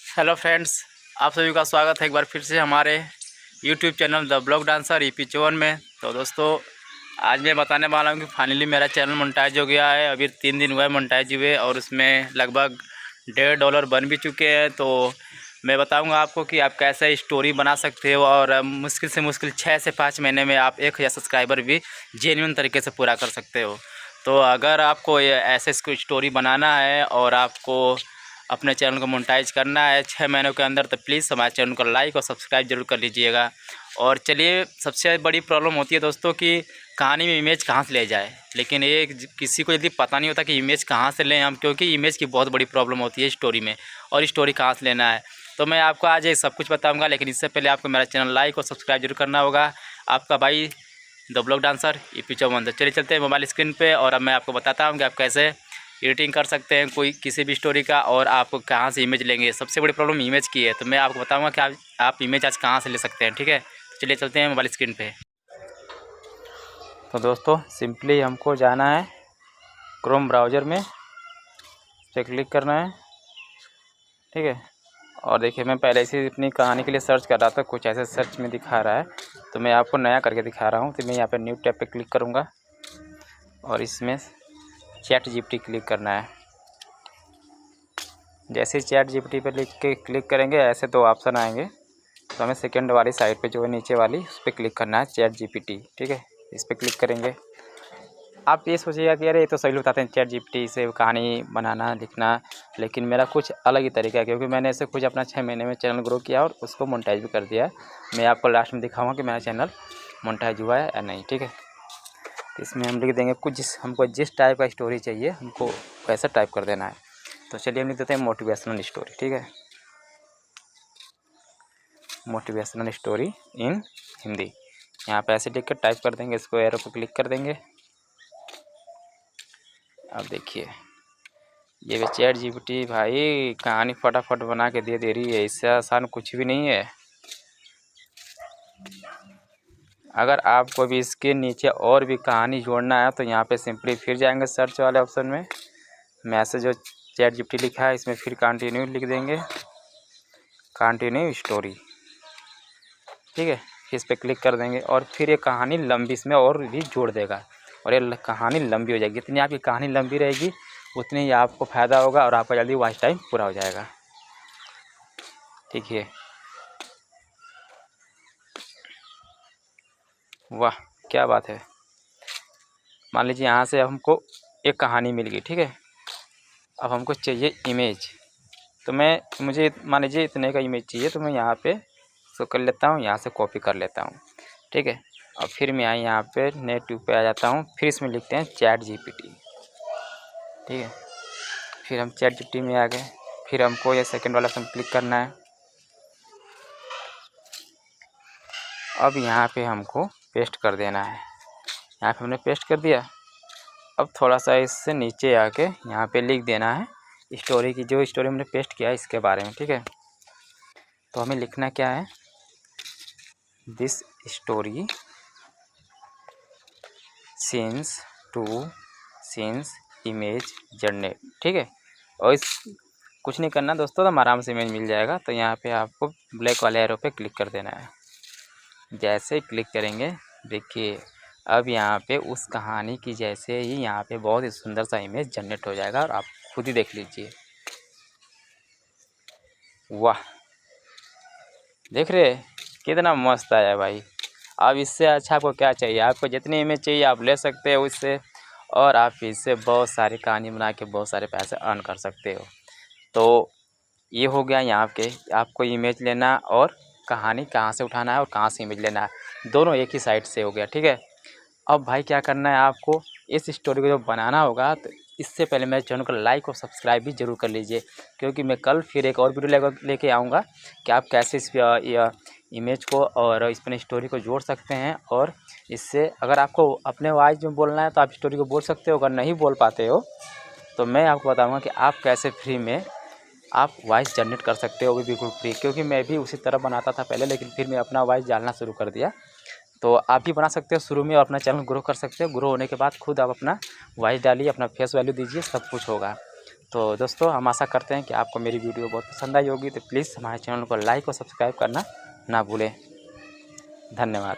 Hello friends, आप सभी का स्वागत है एक बार फिर से हमारे YouTube channel the blog dancer EP 54 में। तो दोस्तों, आज मैं बताने वाला हूँ कि फाइनली मेरा चैनल मोनेटाइज हो गया है। अभी 3 दिन हुआ है मोनेटाइज हुए और उसमें लगभग $1.5 बन भी चुके हैं। तो मैं बताऊँगा आपको कि आप कैसे स्टोरी बना सकते हो और मुश्किल से मुश्किल 6 से 5 महीने में आप 1000 सब्सक्राइबर भी जेन्युइन तरीके से पूरा कर सकते हो। तो अगर आपको ये ऐसे स्टोरी बनाना है और आपको अपने चैनल को मोनेटाइज करना है 6 महीनों के अंदर, तो प्लीज़ हमारे चैनल को लाइक और सब्सक्राइब जरूर कर लीजिएगा। और चलिए, सबसे बड़ी प्रॉब्लम होती है दोस्तों कि कहानी में इमेज कहाँ से ले जाए, लेकिन ये किसी को यदि पता नहीं होता कि इमेज कहाँ से लें हम, क्योंकि इमेज की बहुत बड़ी प्रॉब्लम होती है स्टोरी में और स्टोरी कहाँ से लेना है। तो मैं आपको आज ये सब कुछ बताऊँगा, लेकिन इससे पहले आपको मेरा चैनल लाइक और सब्सक्राइब जरूर करना होगा। आपका भाई द ब्लॉग डांसर EP 54। तो चलिए चलते हैं मोबाइल स्क्रीन पे और अब मैं आपको बताता हूँ कि आप कैसे एडिटिंग कर सकते हैं कोई किसी भी स्टोरी का और आप कहाँ से इमेज लेंगे। सबसे बड़ी प्रॉब्लम इमेज की है, तो मैं आपको बताऊंगा कि आप इमेज आज कहाँ से ले सकते हैं। ठीक है, तो चलिए चलते हैं मोबाइल स्क्रीन पे। तो दोस्तों, सिंपली हमको जाना है क्रोम ब्राउज़र में, इस पर क्लिक करना है। ठीक है, और देखिए मैं पहले से अपनी कहानी के लिए सर्च कर रहा था, कुछ ऐसे सर्च में दिखा रहा है, तो मैं आपको नया करके दिखा रहा हूँ। तो मैं यहाँ पे न्यू टैब पे क्लिक करूँगा और इसमें ChatGPT क्लिक करना है। जैसे ही ChatGPT पे क्लिक करेंगे ऐसे 2 ऑप्शन आएंगे, तो हमें सेकंड वाली साइड पे जो है नीचे वाली, उस पर क्लिक करना है ChatGPT। ठीक है, इस पर क्लिक करेंगे। आप ये सोचिएगा कि अरे ये तो सही लोग बताते हैं ChatGPT से कहानी बनाना लिखना, लेकिन मेरा कुछ अलग ही तरीका है, क्योंकि मैंने ऐसे कुछ अपना 6 महीने में चैनल ग्रो किया और उसको मोनेटाइज भी कर दिया है। मैं आपको लास्ट में दिखाऊँगा कि मेरा चैनल मोनेटाइज हुआ है या नहीं। ठीक है, इसमें हम लिख देंगे कुछ हमको जिस टाइप का स्टोरी चाहिए हमको वैसा टाइप कर देना है। तो चलिए हम लिख देते हैं मोटिवेशनल स्टोरी। ठीक है, मोटिवेशनल स्टोरी इन हिंदी, यहाँ पे ऐसे लिख कर टाइप कर देंगे। इसको एरो पे क्लिक कर देंगे। अब देखिए ये ChatGPT भाई कहानी फटाफट बना के दे रही है, इससे आसान कुछ भी नहीं है। अगर आपको भी इसके नीचे और भी कहानी जोड़ना है तो यहाँ पे सिंपली फिर जाएंगे सर्च वाले ऑप्शन में, मैसेज जो ChatGPT लिखा है इसमें फिर कंटिन्यू लिख देंगे, कंटिन्यू स्टोरी। ठीक है, इस पर क्लिक कर देंगे और फिर ये कहानी लंबी इसमें और भी जोड़ देगा और ये कहानी लंबी हो जाएगी। जितनी आपकी कहानी लंबी रहेगी उतनी ही आपको फ़ायदा होगा और आपका जल्दी वॉच टाइम पूरा हो जाएगा। ठीक है, वाह क्या बात है। मान लीजिए यहाँ से हमको एक कहानी मिल गई। ठीक है, अब हमको चाहिए इमेज, तो मुझे मान लीजिए इतने का इमेज चाहिए, तो मैं यहाँ पे इसको कर लेता हूँ, यहाँ से कॉपी कर लेता हूँ। ठीक है, और फिर मैं यहाँ पे नेटिव पे आ जाता हूँ, फिर इसमें लिखते हैं ChatGPT। ठीक है, फिर हम ChatGPT में आ गए, फिर हमको ये सेकंड वाला ऑप्शन क्लिक करना है। अब यहाँ पे हमको पेस्ट कर देना है, यहाँ पे हमने पेस्ट कर दिया। अब थोड़ा सा इससे नीचे आके यहाँ पे लिख देना है स्टोरी की, जो स्टोरी हमने पेस्ट किया है इसके बारे में। ठीक है, तो हमें लिखना क्या है, this story scenes image generate. ठीक है, और इस कुछ नहीं करना दोस्तों, तो आराम से इमेज मिल जाएगा। तो यहाँ पे आपको ब्लैक वाले एरो पे क्लिक कर देना है। जैसे क्लिक करेंगे देखिए अब यहाँ पे उस कहानी की जैसे ही यहाँ पे बहुत ही सुंदर सा इमेज जनरेट हो जाएगा और आप खुद ही देख लीजिए। वाह, देख रहे कितना मस्त आया भाई। अब इससे अच्छा आपको क्या चाहिए, आपको जितनी इमेज चाहिए आप ले सकते हो इससे, और आप इससे बहुत सारी कहानी बना के बहुत सारे पैसे अर्न कर सकते हो। तो ये हो गया यहाँ के आपको इमेज लेना और कहानी कहाँ से उठाना है और कहाँ से इमेज लेना है, दोनों एक ही साइड से हो गया। ठीक है, अब भाई क्या करना है आपको, इस स्टोरी को जो बनाना होगा तो इससे पहले मेरे चैनल को लाइक और सब्सक्राइब भी ज़रूर कर लीजिए, क्योंकि मैं कल फिर एक और वीडियो लेके आऊँगा कि आप कैसे इस इमेज को और इस पर स्टोरी को जोड़ सकते हैं। और इससे अगर आपको अपने वॉइस में बोलना है तो आप स्टोरी को बोल सकते हो, अगर नहीं बोल पाते हो तो मैं आपको बताऊँगा कि आप कैसे फ्री में आप वॉइस जनरेट कर सकते हो, वो भी बिल्कुल फ्री। क्योंकि मैं भी उसी तरह बनाता था पहले, लेकिन फिर मैं अपना वॉइस डालना शुरू कर दिया। तो आप भी बना सकते हो शुरू में और अपना चैनल ग्रो कर सकते हो। ग्रो होने के बाद खुद आप अपना वॉइस डालिए, अपना फेस वैल्यू दीजिए, सब कुछ होगा। तो दोस्तों हम आशा करते हैं कि आपको मेरी वीडियो बहुत पसंद आई होगी, तो प्लीज़ हमारे चैनल को लाइक और सब्सक्राइब करना ना भूलें। धन्यवाद।